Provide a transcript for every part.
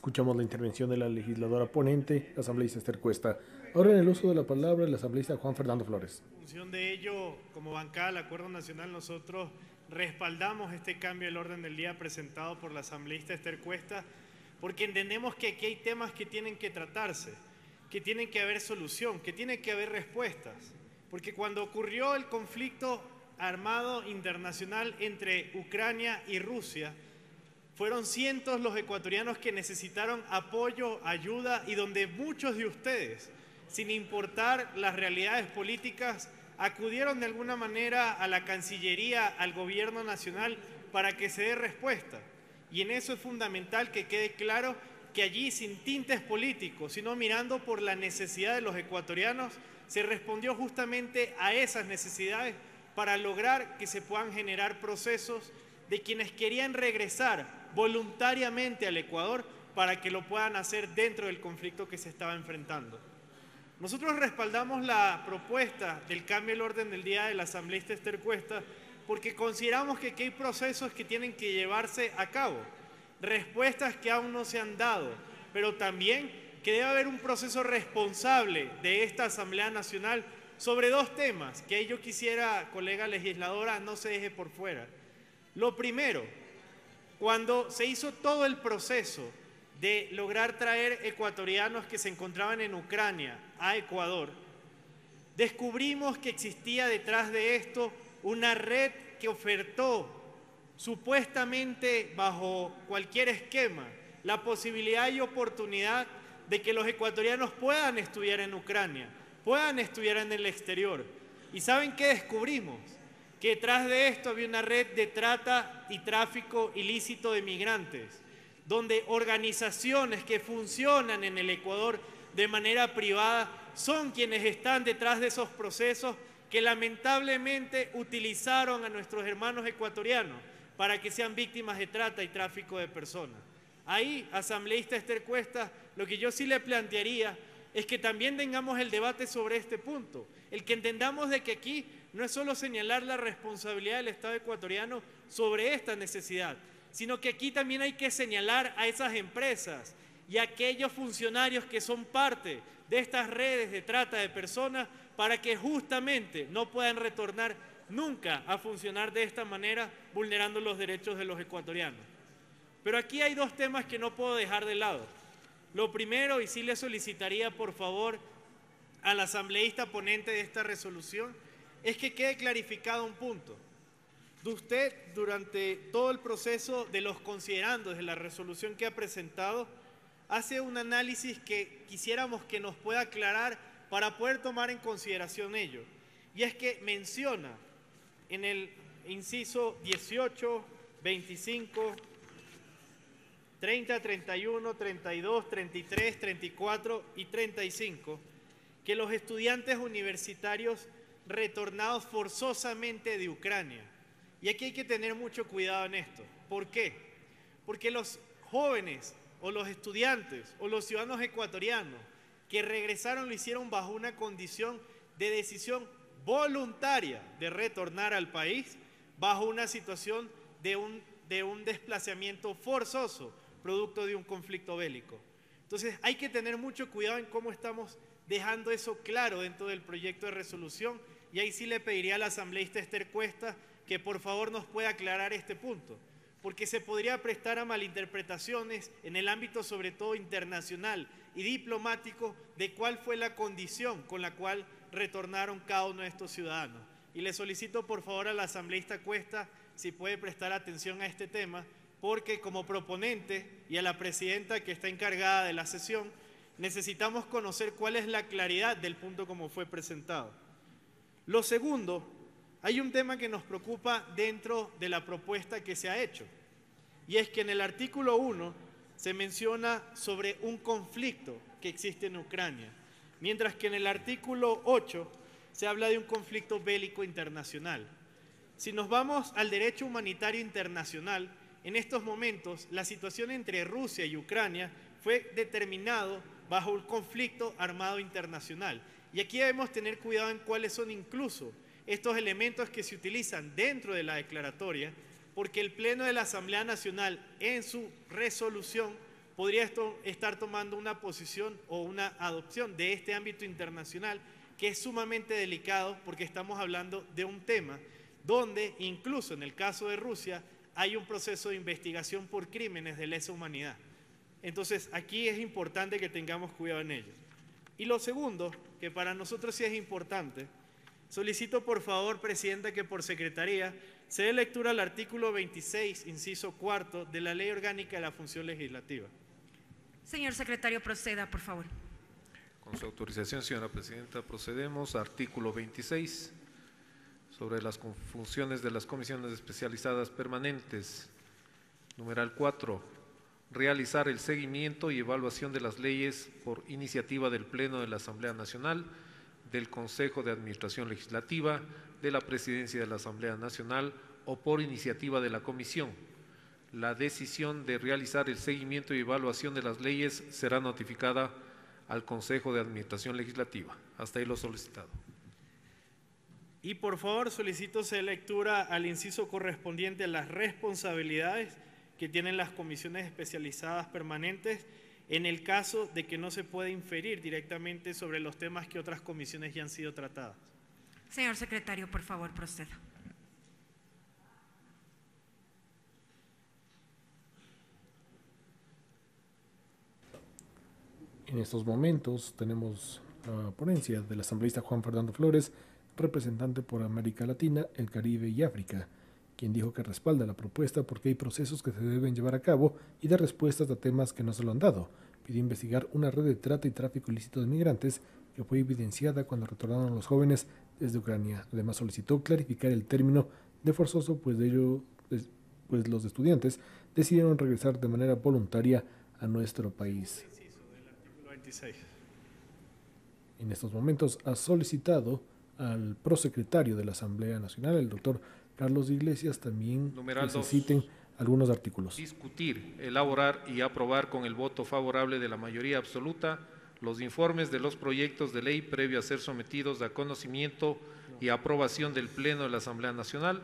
Escuchamos la intervención de la legisladora ponente, la asambleísta Esther Cuesta. Ahora en el uso de la palabra el asambleísta Juan Fernando Flores. En función de ello, como bancada del Acuerdo Nacional, nosotros respaldamos este cambio del orden del día presentado por la asambleísta Esther Cuesta, porque entendemos que aquí hay temas que tienen que tratarse, que tienen que haber solución, que tienen que haber respuestas. Porque cuando ocurrió el conflicto armado internacional entre Ucrania y Rusia, fueron cientos los ecuatorianos que necesitaron apoyo, ayuda, y donde muchos de ustedes, sin importar las realidades políticas, acudieron de alguna manera a la Cancillería, al gobierno nacional, para que se dé respuesta. Y en eso es fundamental que quede claro que allí, sin tintes políticos, sino mirando por la necesidad de los ecuatorianos, se respondió justamente a esas necesidades para lograr que se puedan generar procesos de quienes querían regresar voluntariamente al Ecuador para que lo puedan hacer dentro del conflicto que se estaba enfrentando. Nosotros respaldamos la propuesta del cambio del orden del día de la asambleísta Esther Cuesta porque consideramos que aquí hay procesos que tienen que llevarse a cabo, respuestas que aún no se han dado, pero también que debe haber un proceso responsable de esta Asamblea Nacional sobre dos temas que yo quisiera, colega legisladora, no se deje por fuera. Lo primero, cuando se hizo todo el proceso de lograr traer ecuatorianos que se encontraban en Ucrania a Ecuador, descubrimos que existía detrás de esto una red que ofertó, supuestamente bajo cualquier esquema, la posibilidad y oportunidad de que los ecuatorianos puedan estudiar en Ucrania, puedan estudiar en el exterior. ¿Y saben qué descubrimos? Que detrás de esto había una red de trata y tráfico ilícito de migrantes, donde organizaciones que funcionan en el Ecuador de manera privada son quienes están detrás de esos procesos que lamentablemente utilizaron a nuestros hermanos ecuatorianos para que sean víctimas de trata y tráfico de personas. Ahí, asambleísta Esther Cuesta, lo que yo sí le plantearía es que también tengamos el debate sobre este punto, el que entendamos de que aquí no es solo señalar la responsabilidad del Estado ecuatoriano sobre esta necesidad, sino que aquí también hay que señalar a esas empresas y a aquellos funcionarios que son parte de estas redes de trata de personas para que justamente no puedan retornar nunca a funcionar de esta manera, vulnerando los derechos de los ecuatorianos. Pero aquí hay dos temas que no puedo dejar de lado. Lo primero, y sí le solicitaría por favor al asambleísta ponente de esta resolución, es que quede clarificado un punto. De usted, durante todo el proceso de los considerandos de la resolución que ha presentado, hace un análisis que quisiéramos que nos pueda aclarar para poder tomar en consideración ello. Y es que menciona en el inciso 18, 25, 30, 31, 32, 33, 34 y 35, que los estudiantes universitarios retornados forzosamente de Ucrania. Y aquí hay que tener mucho cuidado en esto. ¿Por qué? Porque los jóvenes o los estudiantes o los ciudadanos ecuatorianos que regresaron lo hicieron bajo una condición de decisión voluntaria de retornar al país, bajo una situación de un desplazamiento forzoso, producto de un conflicto bélico. Entonces hay que tener mucho cuidado en cómo estamos dejando eso claro dentro del proyecto de resolución, y ahí sí le pediría a la asambleísta Esther Cuesta que por favor nos pueda aclarar este punto, porque se podría prestar a malinterpretaciones en el ámbito sobre todo internacional y diplomático de cuál fue la condición con la cual retornaron cada uno de estos ciudadanos. Y le solicito por favor a la asambleísta Cuesta si puede prestar atención a este tema, porque como proponente y a la presidenta que está encargada de la sesión, necesitamos conocer cuál es la claridad del punto como fue presentado. Lo segundo, hay un tema que nos preocupa dentro de la propuesta que se ha hecho, y es que en el artículo 1 se menciona sobre un conflicto que existe en Ucrania, mientras que en el artículo 8 se habla de un conflicto bélico internacional. Si nos vamos al derecho humanitario internacional, en estos momentos la situación entre Rusia y Ucrania fue determinado bajo un conflicto armado internacional. Y aquí debemos tener cuidado en cuáles son incluso estos elementos que se utilizan dentro de la declaratoria, porque el Pleno de la Asamblea Nacional en su resolución podría estar tomando una posición o una adopción de este ámbito internacional que es sumamente delicado porque estamos hablando de un tema donde incluso en el caso de Rusia hay un proceso de investigación por crímenes de lesa humanidad. Entonces aquí es importante que tengamos cuidado en ello. Y lo segundo, que para nosotros sí es importante, solicito por favor, Presidenta, que por Secretaría se dé lectura al artículo 26, inciso cuarto, de la Ley Orgánica de la Función Legislativa. Señor Secretario, proceda, por favor. Con su autorización, señora Presidenta, procedemos. Artículo 26, sobre las funciones de las comisiones especializadas permanentes. Numeral 4, realizar el seguimiento y evaluación de las leyes por iniciativa del Pleno de la Asamblea Nacional, del Consejo de Administración Legislativa, de la Presidencia de la Asamblea Nacional o por iniciativa de la Comisión. La decisión de realizar el seguimiento y evaluación de las leyes será notificada al Consejo de Administración Legislativa. Hasta ahí lo solicitado. Y por favor solicito se dé lectura al inciso correspondiente a las responsabilidades que tienen las comisiones especializadas permanentes en el caso de que no se pueda inferir directamente sobre los temas que otras comisiones ya han sido tratadas. Señor Secretario, por favor, proceda. En estos momentos tenemos la ponencia del asambleísta Juan Fernando Flores, representante por América Latina, el Caribe y África, quien dijo que respalda la propuesta porque hay procesos que se deben llevar a cabo y dar respuestas a temas que no se lo han dado. Pidió investigar una red de trata y tráfico ilícito de migrantes que fue evidenciada cuando retornaron los jóvenes desde Ucrania. Además solicitó clarificar el término de forzoso, pues los estudiantes decidieron regresar de manera voluntaria a nuestro país. En estos momentos ha solicitado al prosecretario de la Asamblea Nacional, el doctor Carlos Iglesias, también Numeral que se citen algunos artículos. Discutir, elaborar y aprobar con el voto favorable de la mayoría absoluta los informes de los proyectos de ley previo a ser sometidos a conocimiento y aprobación del Pleno de la Asamblea Nacional.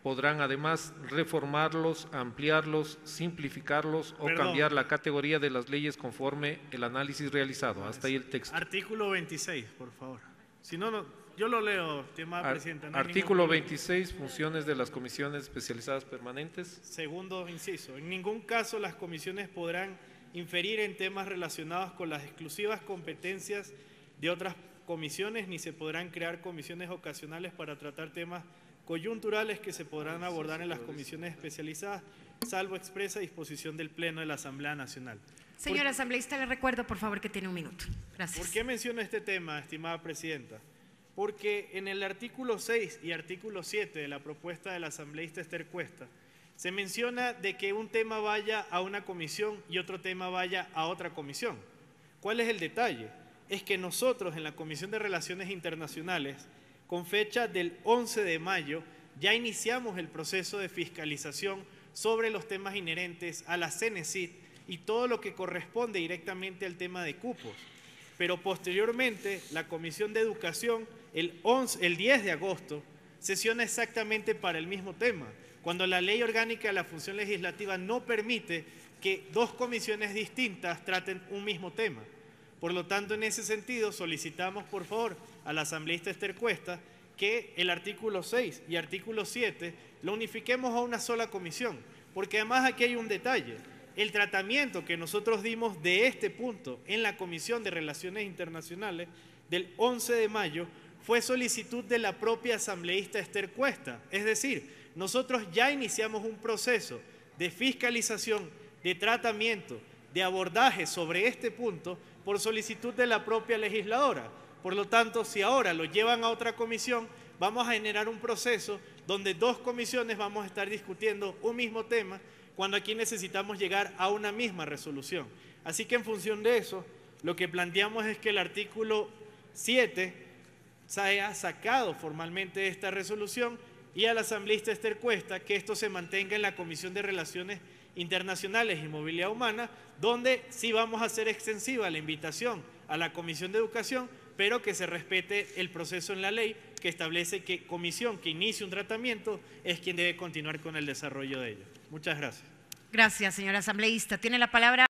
Podrán además reformarlos, ampliarlos, simplificarlos o cambiar la categoría de las leyes conforme el análisis realizado. Hasta ahí el texto. Artículo 26, por favor. Si no, yo lo leo, estimada Presidenta. No Artículo 26, funciones de las comisiones especializadas permanentes. Segundo inciso, en ningún caso las comisiones podrán inferir en temas relacionados con las exclusivas competencias de otras comisiones, ni se podrán crear comisiones ocasionales para tratar temas coyunturales que se podrán abordar en las comisiones especializadas, salvo expresa disposición del Pleno de la Asamblea Nacional. Señor asambleísta, le recuerdo, por favor, que tiene un minuto. Gracias. ¿Por qué menciono este tema, estimada Presidenta? Porque en el artículo 6 y artículo 7 de la propuesta de la asambleísta Esther Cuesta, se menciona de que un tema vaya a una comisión y otro tema vaya a otra comisión. ¿Cuál es el detalle? Es que nosotros en la Comisión de Relaciones Internacionales, con fecha del 11 de mayo, ya iniciamos el proceso de fiscalización sobre los temas inherentes a la CENESID y todo lo que corresponde directamente al tema de cupos. Pero posteriormente, la Comisión de Educación, el 10 de agosto, sesiona exactamente para el mismo tema, cuando la Ley Orgánica de la Función Legislativa no permite que dos comisiones distintas traten un mismo tema. Por lo tanto, en ese sentido, solicitamos, por favor, a la asambleísta Esther Cuesta que el artículo 6 y artículo 7 lo unifiquemos a una sola comisión, porque además aquí hay un detalle. El tratamiento que nosotros dimos de este punto en la Comisión de Relaciones Internacionales del 11 de mayo fue solicitud de la propia asambleísta Esther Cuesta. Es decir, nosotros ya iniciamos un proceso de fiscalización, de tratamiento, de abordaje sobre este punto por solicitud de la propia legisladora. Por lo tanto, si ahora lo llevan a otra comisión, vamos a generar un proceso donde dos comisiones vamos a estar discutiendo un mismo tema, cuando aquí necesitamos llegar a una misma resolución. Así que en función de eso, lo que planteamos es que el artículo 7 se haya sacado formalmente de esta resolución y a la asambleísta Esther Cuesta que esto se mantenga en la Comisión de Relaciones Internacionales y Movilidad Humana, donde sí vamos a hacer extensiva la invitación a la Comisión de Educación, pero que se respete el proceso en la ley que establece que comisión que inicie un tratamiento es quien debe continuar con el desarrollo de ello. Muchas gracias. Gracias, señor asambleísta. Tiene la palabra